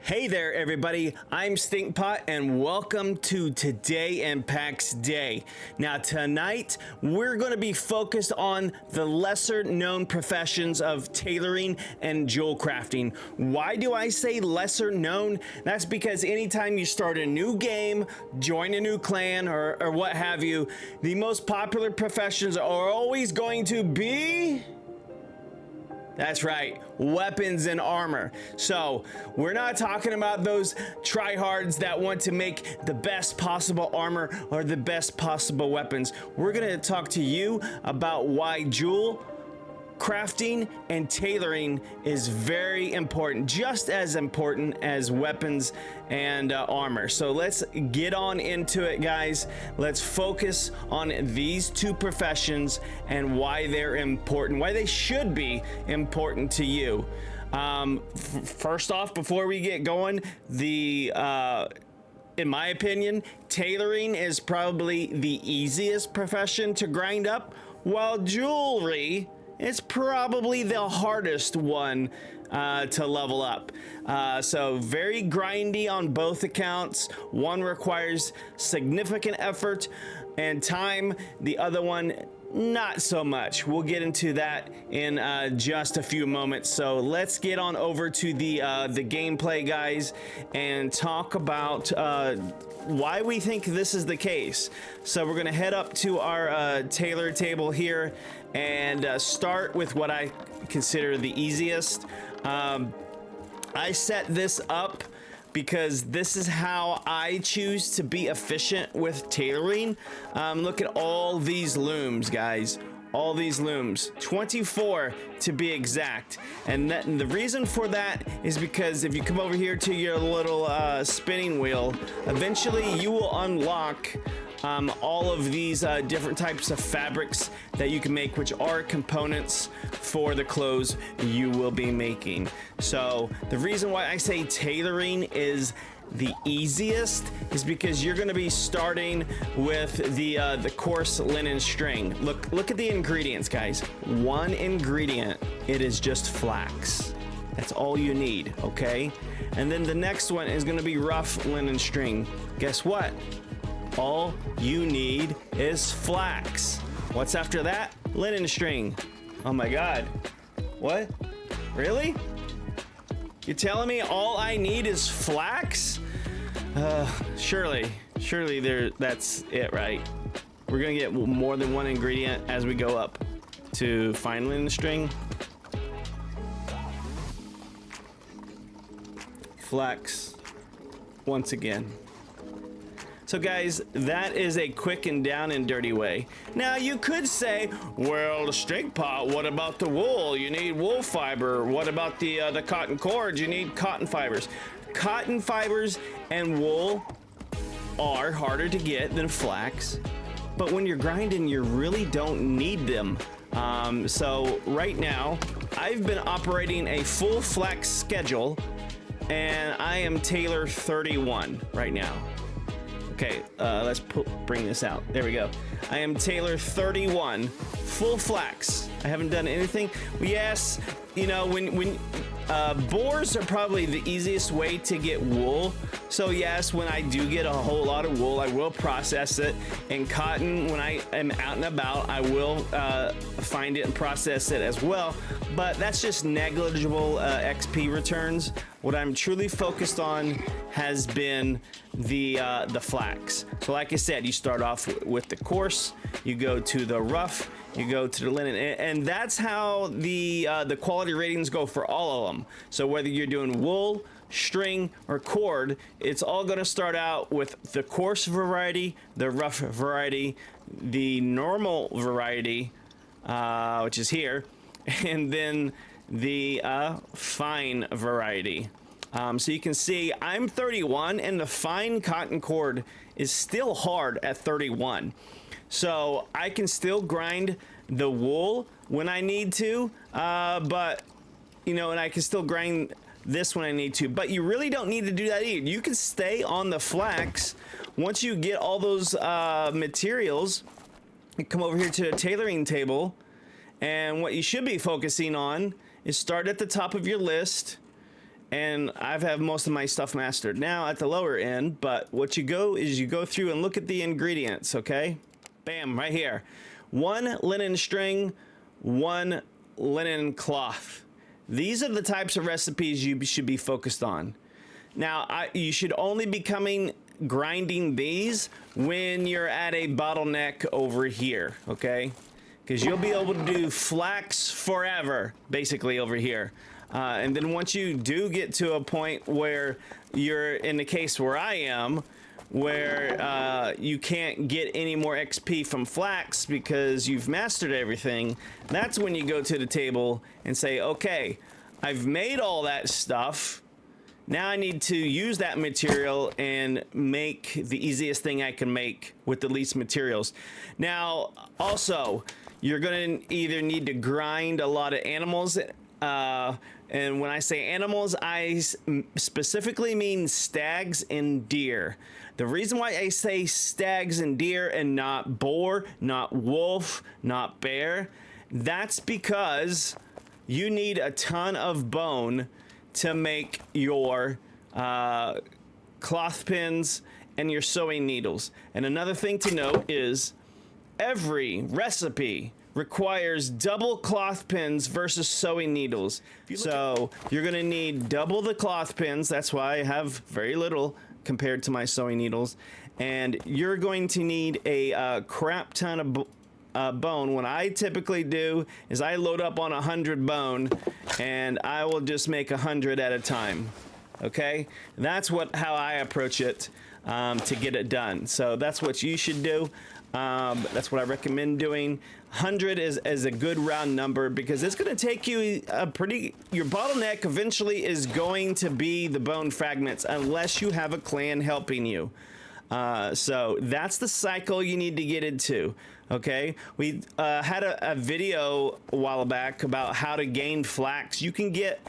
Hey there, everybody. I'm Stinkpot, and welcome to Today in PAX Day. Now, tonight, we're going to be focused on the lesser-known professions of tailoring and jewel crafting. Why do I say lesser-known? That's because anytime you start a new game, join a new clan, or what have you, the most popular professions are always going to be... That's right, weapons and armor. So we're not talking about those tryhards that want to make the best possible armor or the best possible weapons. We're gonna talk to you about why jewel crafting and tailoring is very important, just as important as weapons and armor. So let's get on into it, guys. Let's focus on these two professions and why they're important, why they should be important to you. First off, before we get going, in my opinion, tailoring is probably the easiest profession to grind up, while jewelry it's probably the hardest one to level up. So very grindy on both accounts. One requires significant effort and time. The other one, not so much. We'll get into that in just a few moments. So let's get on over to the gameplay, guys, and talk about why we think this is the case. So we're gonna head up to our tailor table here and start with what I consider the easiest. I set this up because this is how I choose to be efficient with tailoring. Look at all these looms, guys. All these looms, 24 to be exact. And the reason for that is because if you come over here to your little spinning wheel, eventually you will unlock all of these different types of fabrics that you can make, which are components for the clothes you will be making. So the reason why I say tailoring is the easiest is because you're going to be starting with the coarse linen string. Look at the ingredients, guys. One ingredient, it is just flax. That's all you need, okay? And then the next one is going to be rough linen string. Guess what? All you need is flax. What's after that? Linen string. Oh my God. What? Really? You're telling me all I need is flax? Surely that's it, right? We're gonna get more than one ingredient as we go up to fine linen string. Flax, once again. So guys, that is a quick and down and dirty way. Now you could say, well, the Stinkpot, what about the wool? You need wool fiber. What about the cotton cords? You need cotton fibers. Cotton fibers and wool are harder to get than flax, but when you're grinding, you really don't need them. So right now, I've been operating a full flax schedule, and I am Tailor 31 right now. Okay, let's bring this out. There we go. I am Tailor 31, full flax. I haven't done anything. Yes, you know, when boars are probably the easiest way to get wool. So yes, when I do get a whole lot of wool, I will process it. And cotton, when I am out and about, I will find it and process it as well. But that's just negligible XP returns. What I'm truly focused on has been the flax. So like I said, you start off with the coarse, you go to the rough, you go to the linen, and that's how the quality ratings go for all of them. So whether you're doing wool, string, or cord, it's all going to start out with the coarse variety, the rough variety, the normal variety, which is here, and then the fine variety. So you can see I'm 31 and the fine cotton cord is still hard at 31. So I can still grind the wool when I need to, but you know, and I can still grind this when I need to, but you really don't need to do that either. You can stay on the flax. Once you get all those materials, you come over here to the tailoring table, and what you should be focusing on is start at the top of your list and I've have most of my stuff mastered now at the lower end. But what you go is you go through and look at the ingredients. Okay, bam, right here. 1 linen string, 1 linen cloth. These are the types of recipes you should be focused on. Now, you should only be grinding these when you're at a bottleneck over here, okay? Because you'll be able to do flax forever, basically, over here. And then once you do get to a point where you're in the case where I am, where you can't get any more XP from flax because you've mastered everything, that's when you go to the table and say, okay, I've made all that stuff. Now I need to use that material and make the easiest thing I can make with the least materials. Now, also, you're going to either need to grind a lot of animals. And when I say animals, I specifically mean stags and deer. The reason why I say stags and deer and not boar, not wolf, not bear, that's because you need a ton of bone to make your cloth pins and your sewing needles. And another thing to note is every recipe requires double cloth pins versus sewing needles. So you're gonna need double the cloth pins. That's why I have very little compared to my sewing needles. And you're going to need a crap ton of bone. What I typically do is I load up on 100 bone and I will just make 100 at a time. Okay, that's how I approach it to get it done. So that's what you should do. That's what I recommend doing. 100 is a good round number because it's going to take you your bottleneck eventually is going to be the bone fragments unless you have a clan helping you. So that's the cycle you need to get into. Okay, we had a video a while back about how to gain flax. You can get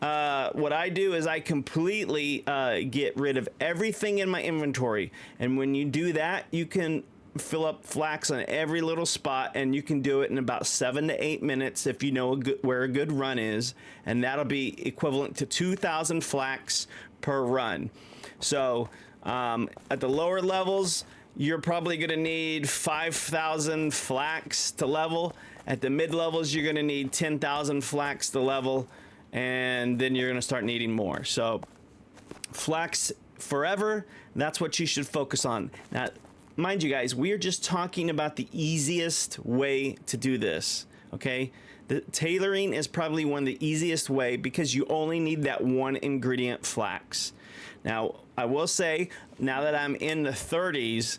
what I do is I completely get rid of everything in my inventory, and when you do that, you can fill up flax on every little spot, and you can do it in about 7 to 8 minutes if you know where a good run is, and that'll be equivalent to 2,000 flax per run. So at the lower levels, you're probably going to need 5,000 flax to level. At the mid levels, you're going to need 10,000 flax to level, and then you're going to start needing more. So flax forever, that's what you should focus on. Now, mind you guys, we are just talking about the easiest way to do this, okay? The tailoring is probably one of the easiest way because you only need that one ingredient, flax. Now, I will say, now that I'm in the 30s,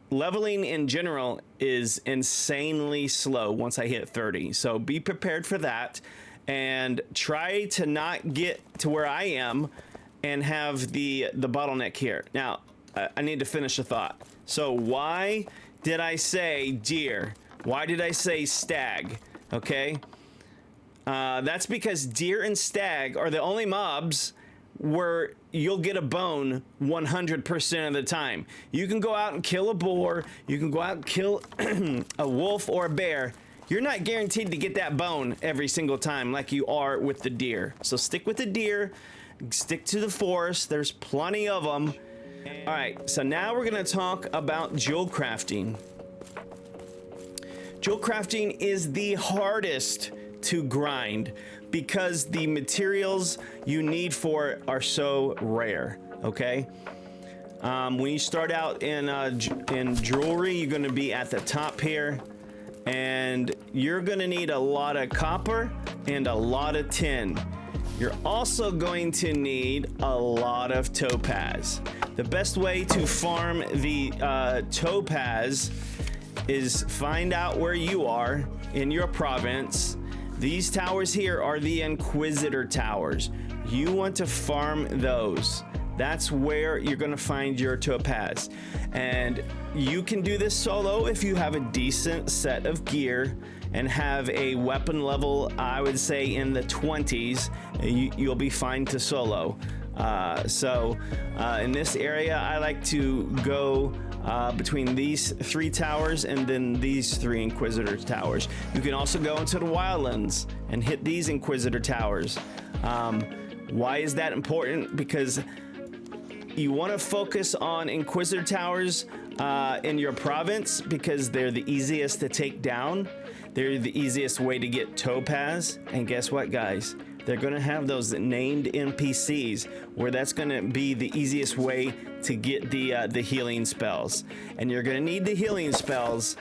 leveling in general is insanely slow once I hit 30. So be prepared for that and try to not get to where I am and have the bottleneck here. Now, I need to finish a thought. So why did I say deer? Why did I say stag? Okay, that's because deer and stag are the only mobs where you'll get a bone 100% of the time. You can go out and kill a boar, you can go out and kill a wolf or a bear. You're not guaranteed to get that bone every single time like you are with the deer. So stick with the deer, stick to the forest, there's plenty of them. All right, so now we're gonna talk about jewel crafting. Jewel crafting is the hardest to grind because the materials you need for it are so rare, okay? When you start out in jewelry, you're gonna be at the top here, and you're gonna need a lot of copper and a lot of tin. You're also going to need a lot of topaz. The best way to farm the topaz is find out where you are in your province. These towers here are the Inquisitor towers. You want to farm those. That's where you're gonna find your topaz. And you can do this solo if you have a decent set of gear and have a weapon level, I would say in the 20s, you'll be fine to solo. In this area, I like to go between these 3 towers and then these 3 Inquisitor towers. You can also go into the wildlands and hit these Inquisitor towers. Why is that important? Because you want to focus on Inquisitor Towers in your province because they're the easiest to take down. They're the easiest way to get topaz. And guess what, guys? They're going to have those named NPCs where that's going to be the easiest way to get the healing spells. And you're going to need the healing spells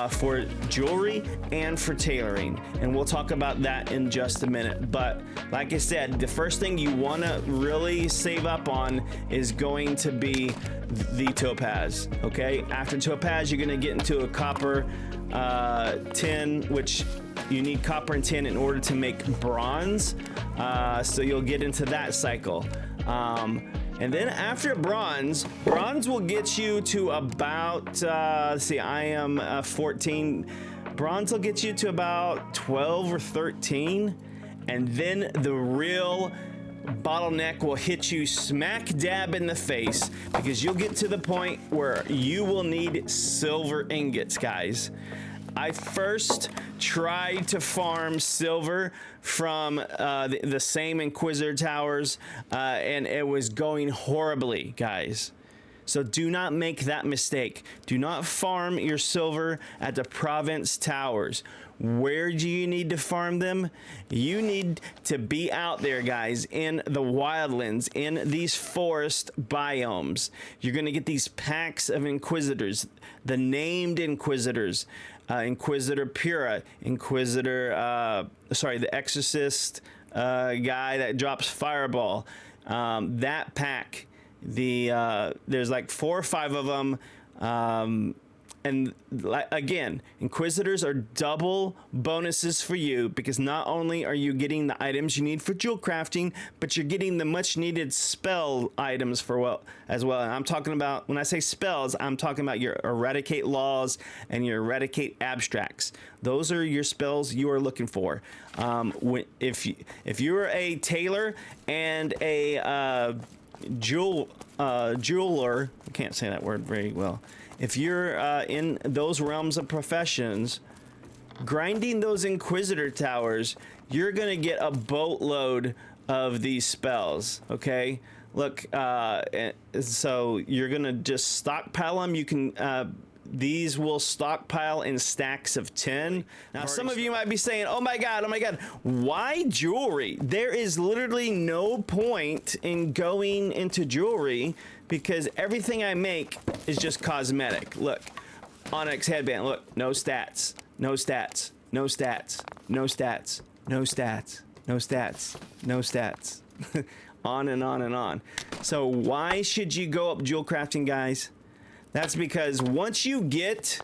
for jewelry and for tailoring. And we'll talk about that in just a minute. But like I said, the first thing you want to really save up on is going to be the topaz. Okay, after topaz, you're going to get into a copper tin, which you need copper and tin in order to make bronze. So you'll get into that cycle. And then after bronze will get you to about, let's see, I am 14. Bronze will get you to about 12 or 13. And then the real bottleneck will hit you smack dab in the face, because you'll get to the point where you will need silver ingots, guys. I first tried to farm silver from the same Inquisitor Towers, and it was going horribly, guys. So do not make that mistake. Do not farm your silver at the province towers. Where do you need to farm them? You need to be out there, guys, in the wildlands, in these forest biomes. You're going to get these packs of Inquisitors, the named Inquisitors. Inquisitor Pura, Inquisitor, the Exorcist guy that drops Fireball. That pack, there's like 4 or 5 of them. And again, Inquisitors are double bonuses for you, because not only are you getting the items you need for jewel crafting, but you're getting the much needed spell items as well. And I'm talking about, when I say spells, I'm talking about your eradicate laws and your eradicate abstracts. Those are your spells you are looking for. If you're a tailor and a jeweler, I can't say that word very well. If you're in those realms of professions, grinding those Inquisitor Towers, you're going to get a boatload of these spells, okay? Look, so you're going to just stockpile them. You can, these will stockpile in stacks of 10. Now, some of you might be saying, oh my God, why jewelry? There is literally no point in going into jewelry, because everything I make is just cosmetic. Look, Onyx headband, look, no stats, no stats, no stats, no stats, no stats, no stats, no stats, on and on and on. So why should you go up jewel crafting, guys? That's because once you get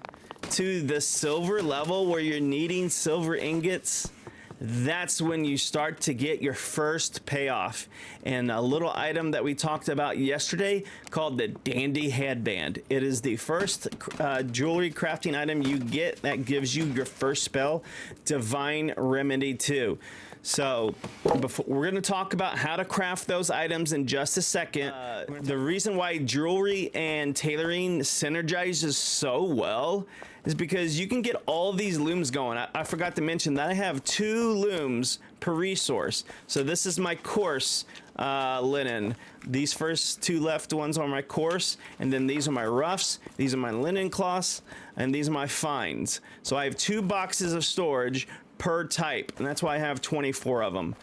to the silver level where you're needing silver ingots, that's when you start to get your first payoff. And a little item that we talked about yesterday called the Dandy Headband. It is the first jewelry crafting item you get that gives you your first spell, Divine Remedy 2. So we're going to talk about how to craft those items in just a second. The reason why jewelry and tailoring synergizes so well is because you can get all these looms going. I forgot to mention that I have 2 looms per resource. So this is my coarse linen. These first 2 left ones are my coarse, and then these are my roughs, these are my linen cloths, and these are my fines. So I have 2 boxes of storage per type, and that's why I have 24 of them.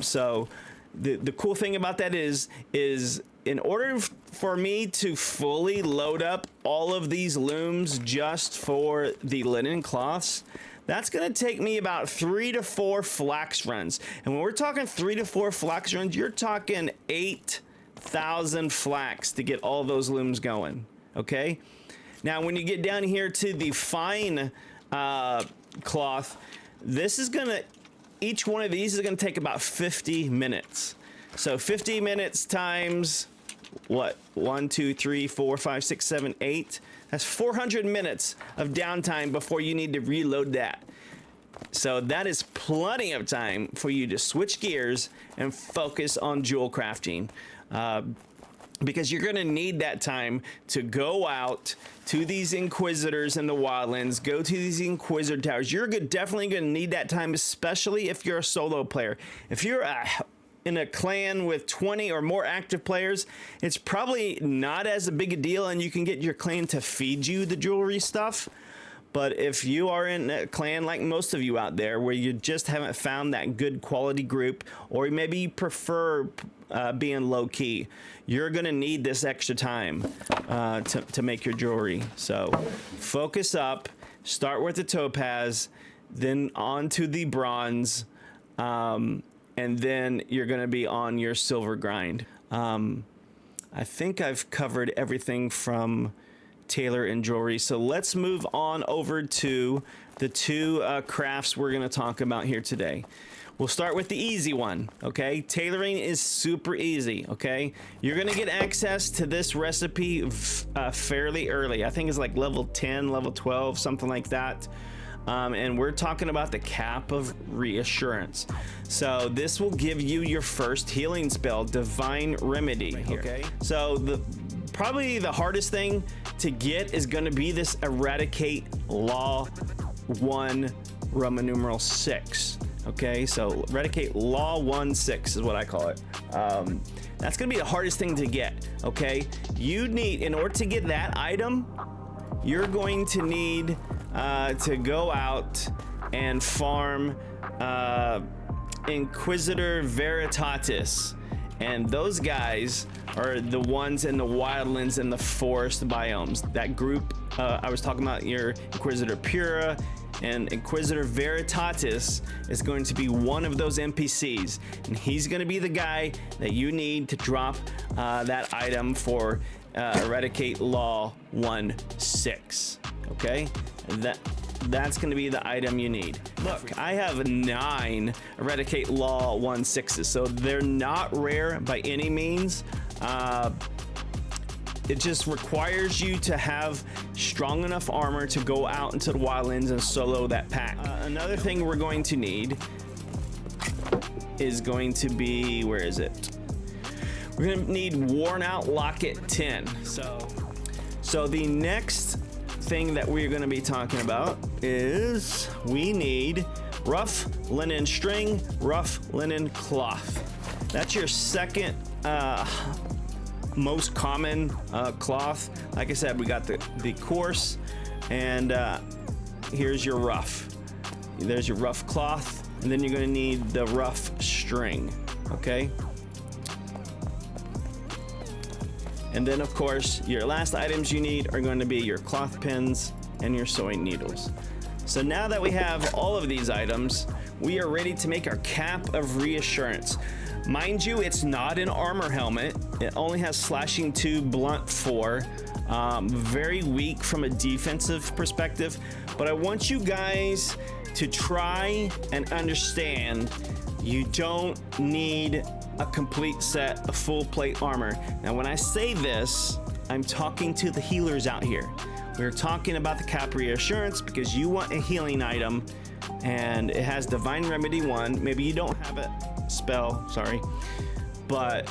So the cool thing about that is in order for me to fully load up all of these looms just for the linen cloths, that's going to take me about 3 to 4 flax runs. And when we're talking 3 to 4 flax runs, you're talking 8,000 flax to get all those looms going. Okay. Now, when you get down here to the fine cloth, this is going to, each one of these is going to take about 50 minutes. So 50 minutes times what? 1, 2, 3, 4, 5, 6, 7, 8. That's 400 minutes of downtime before you need to reload that. So that is plenty of time for you to switch gears and focus on jewel crafting. Because you're going to need that time to go out to these Inquisitors in the wildlands, go to these Inquisitor towers. You're definitely going to need that time, especially if you're a solo player. If you're in a clan with 20 or more active players, it's probably not as a big a deal, and you can get your clan to feed you the jewelry stuff. But if you are in a clan like most of you out there where you just haven't found that good quality group, or maybe you prefer being low key, you're gonna need this extra time to make your jewelry. So focus up, start with the topaz, then on to the bronze, and then you're gonna be on your silver grind. I think I've covered everything from tailor and jewelry. So let's move on over to the two crafts we're going to talk about here today. We'll start with the easy one, okay? Tailoring is super easy, okay? You're going to get access to this recipe fairly early. I think it's like level 10, level 12, something like that. And we're talking about the cap of Reassurance. So this will give you your first healing spell, Divine Remedy, okay? So probably the hardest thing to get is going to be this Eradicate Law 1 Roman numeral 6. Okay, so Eradicate Law 1-6 is what I call it. That's going to be the hardest thing to get. Okay, you need, in order to get that item, you're going to need to go out and farm Inquisitor Veritatis. And those guys are the ones in the wildlands and the forest biomes. That group I was talking about, your Inquisitor Pura and Inquisitor Veritatis is going to be one of those NPCs. And he's going to be the guy that you need to drop that item for Eradicate Law 1-6. Okay? That's going to be the item you need. Look, I have 9 Eradicate Law 1-6s, so they're not rare by any means. It just requires you to have strong enough armor to go out into the wildlands and solo that pack. Another thing we're going to need is going to be, where is it? We're going to need Worn Out Locket 10. So the next thing that we're going to be talking about is we need rough linen string, rough linen cloth. That's your second most common cloth. Like I said, we got the coarse, and here's your rough. There's your rough cloth, and then you're going to need the rough string. Okay. And then, of course, your last items you need are going to be your cloth pins and your sewing needles. So now that we have all of these items, we are ready to make our cap of Reassurance. Mind you, it's not an armor helmet. It only has slashing 2, blunt 4. Very weak from a defensive perspective. But I want you guys to try and understand you don't need a complete set of full plate armor. Now, when I say this, I'm talking to the healers out here. We're talking about the cap Reassurance because you want a healing item, and it has Divine Remedy 1. Maybe you don't have a spell, sorry, but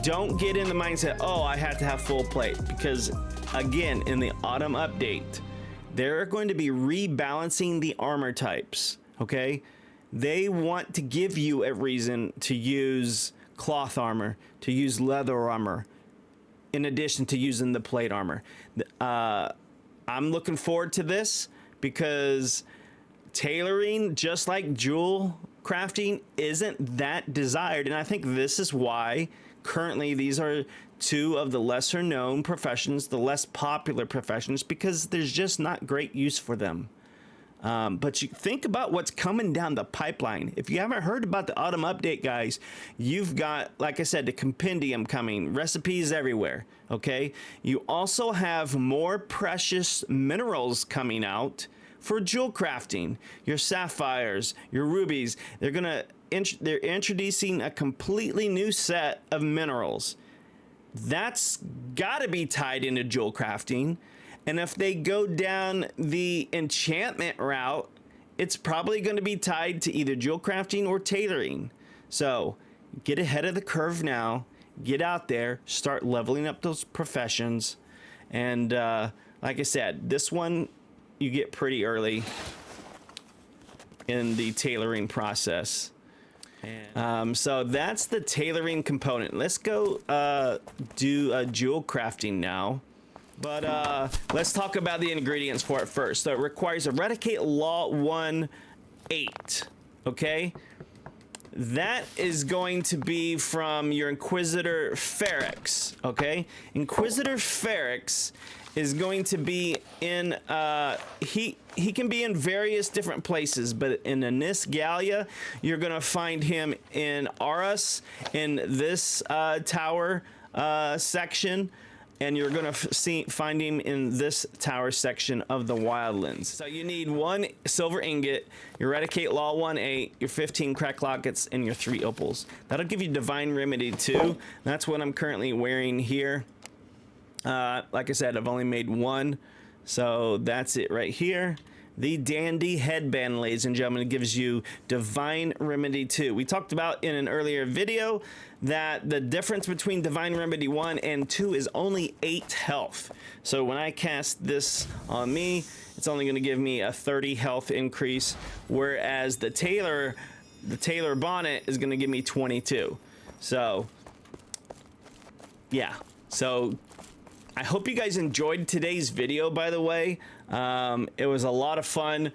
don't get in the mindset, oh, I had to have full plate, because again, in the autumn update, they're going to be rebalancing the armor types. Okay, they want to give you a reason to use cloth armor, to use leather armor, in addition to using the plate armor. I'm looking forward to this because tailoring, just like jewel crafting, isn't that desired. And I think this is why currently these are two of the lesser known professions, the less popular professions, because there's just not great use for them. But you think about what's coming down the pipeline. If you haven't heard about the autumn update, guys, you've got, like I said, the compendium coming, recipes everywhere. Okay. You also have more precious minerals coming out for jewel crafting. Your sapphires, your rubies. They're introducing a completely new set of minerals. That's got to be tied into jewel crafting. And if they go down the enchantment route, it's probably going to be tied to either jewel crafting or tailoring. So get ahead of the curve now. Get out there. Start leveling up those professions. And like I said, this one you get pretty early in the tailoring process. So that's the tailoring component. Let's go do jewel crafting now. But let's talk about the ingredients for it first. So it requires Eradicate Law 1-8, okay? That is going to be from your Inquisitor Ferrex, okay? Inquisitor Ferrex is going to be in, he can be in various different places, but in Nisgalia, you're gonna find him in Aras, in this tower section, and you're gonna find him in this tower section of the Wildlands. So you need 1 silver ingot, your Eradicate Law 1-8, your 15 crack lockets, and your 3 opals. That'll give you Divine Remedy 2. That's what I'm currently wearing here. Like I said, I've only made 1, so that's it right here. The Dandy Headband, ladies and gentlemen, gives you Divine Remedy 2. We talked about in an earlier video that the difference between Divine Remedy 1 and 2 is only 8 health. So when I cast this on me, it's only going to give me a 30 health increase, whereas the Tailor Bonnet is going to give me 22. So, yeah. So I hope you guys enjoyed today's video, by the way. It was a lot of fun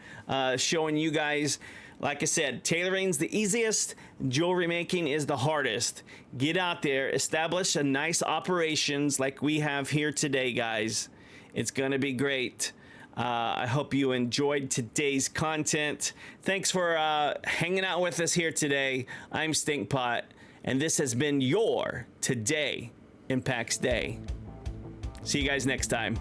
showing you guys. Like I said, tailoring's the easiest, jewelry making is the hardest. Get out there, establish a nice operations like we have here today, guys. It's gonna be great. I hope you enjoyed today's content. Thanks for hanging out with us here today. I'm Stinkpot, and this has been your Today in PAX Day. See you guys next time.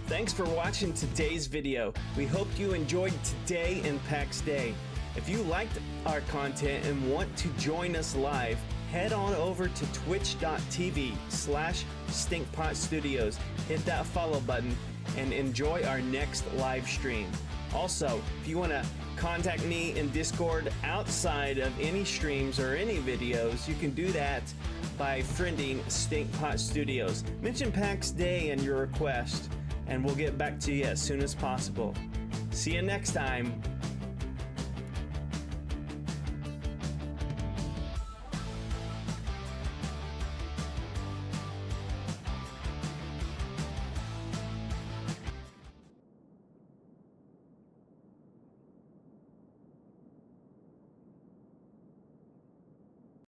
Thanks for watching today's video. We hope you enjoyed Today in PAX Day. If you liked our content and want to join us live, head on over to twitch.tv/Stinkpot Studios. Hit that follow button and enjoy our next live stream. Also, if you want to contact me in Discord outside of any streams or any videos, you can do that by friending Stinkpot Studios. Mention PAX Day and your request, and we'll get back to you as soon as possible. See you next time.